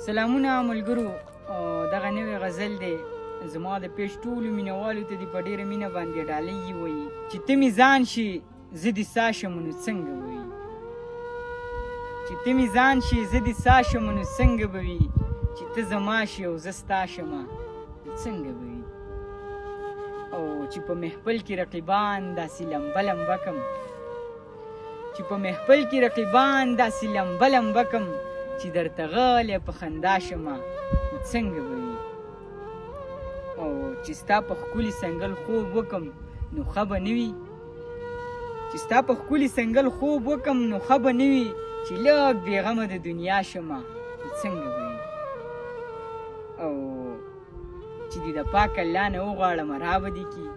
سلامونه ملګرو، دغه نوی غزل دی زما د پیش ټولو مینهوالو ته دې په ډېره مینه باندې ډالۍ ووایي چې ته مې ځان شي زه دې سا شم نو څنګه به وي، چې ته مې ځان شي زه دې سا شم نو څنګه به وي، چې ته زما شي او زه ستا شمه نو څنګه به وي. او چې په محفل کې رقیبان داسې لمبه لمبه کم، چې په محفل کې رقیبان داسې لمبه لمبه کم، چې درته غلی په خندا شمه نو څنګه به وي. او چې ستا په ښکلي سنګل خوب وکم نو ښه به نه وي، چې ستا په ښکلي سنګل خوب وکم نو ښه به نه وي، چې لږ بېغمه د دنیا شمه نو څنګه به وي. او چې دې د پاک الله نه وغواړم را به دې کي،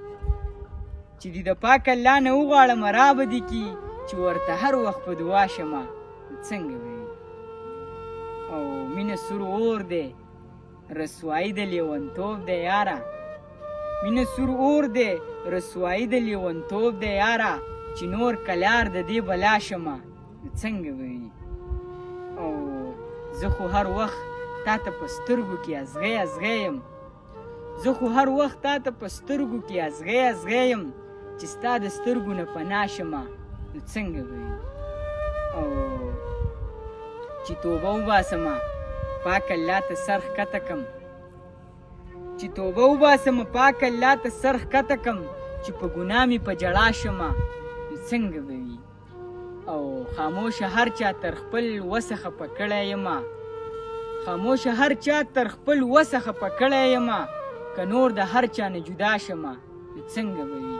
چې دې د پاک الله نه وغواړم را به دې کي، چې ورته هر وخت په دعا شمه نو څنګه به وي. او مینه سور اور دی رسوایی د لیونتوب دی یاره، مینه سور اور دی رسوایی د لیونتوب دی یاره، چې نور کلار د دې بلا شمه نو څنګه به وي. او زه خو هر وخت تا ته په سترګو کې ازغی ازغی یم، زه خو هر وخت تا ته په سترګو کې ازغی ازغی یم، چې ستا د سترګو نه پناه شمه نو څنګه به وي. او چې توبه وباسمه پاک الله ته سر ښکته کم، چې توبه وباسمه پاک الله ته سر ښکته کم، چې په ګناه مې په ژړا شمه نو څنګه به وي. او خاموشه هر چا تر خپل وسه خفه کړی یمه، خاموشه هر چا تر خپل وسه خفه کړی یمه، که نور د هر چا نه جدا شمه نو څنګه به وي،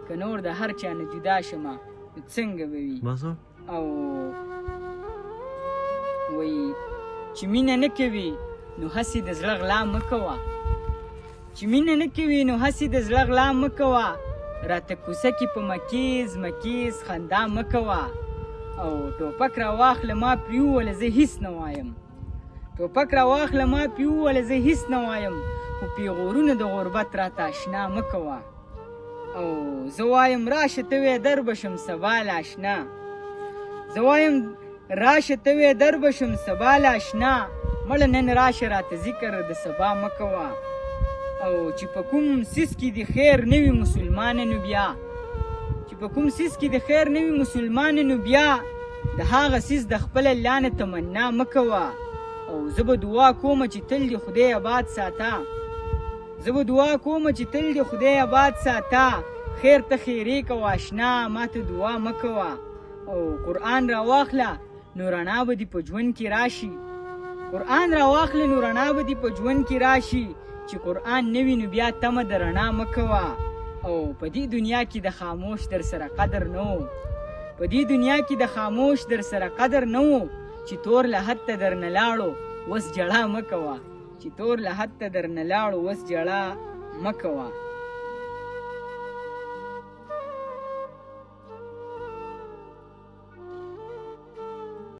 که نور د هر چا نه جدا شمه نو څنګه به وي. او وایي چې مینه نه کوي نو هسې د زړه غلا مه کوه، چې مینه نه کوي نو هسې د زړه غلا مه کوه، راته کوڅه کې په مکیز مکیز خندا مه کوه. او ټوپک راواخله ما پرې ووله زه هیڅ نه وایم، ټوپک راواخله ما پرې ووله زه هیڅ نه وایم، خو پیغورونه د غربت راته اشنا مه کوه. او زه وایم راشه ته وی در بشم سبا لاشنا، زه وایم راشه ته وی در بشم سبا لاشنا، مړه نن راشه راته ذکر د سبا مه کوه. او چې په کوم سیس کې د خیر نه وي مسلمانانو بیا، چې په کوم سیس کې د خیر نه وي مسلمانانو بیا، د هغه سیس د خپل الله نه تمنا مه کوه. او زه به دعا کوم چې تل دې خدای آباد ساته، زه به دعا کوم چې تل دې خدای آباد ساته، خیر ته خیرې کوه اشنا ماته دعا مه کوه. او قرآن راواخله نو رڼا به دې په ژوند کې راشي، قرآن راواخله نو رڼا به دې په ژوند کې راشي، چې قرآن نه وي نو بیا تمه د رڼا مه کوه. او په دې دنیا کې د خاموش در سره قدر نه و، په دې دنیا کې د خاموش در سره قدر نه و، چې تور له حد ته در نه لاړو وس جړا مه کوه، چې تور له حد ته در نه لاړو وس جړا مه کوه.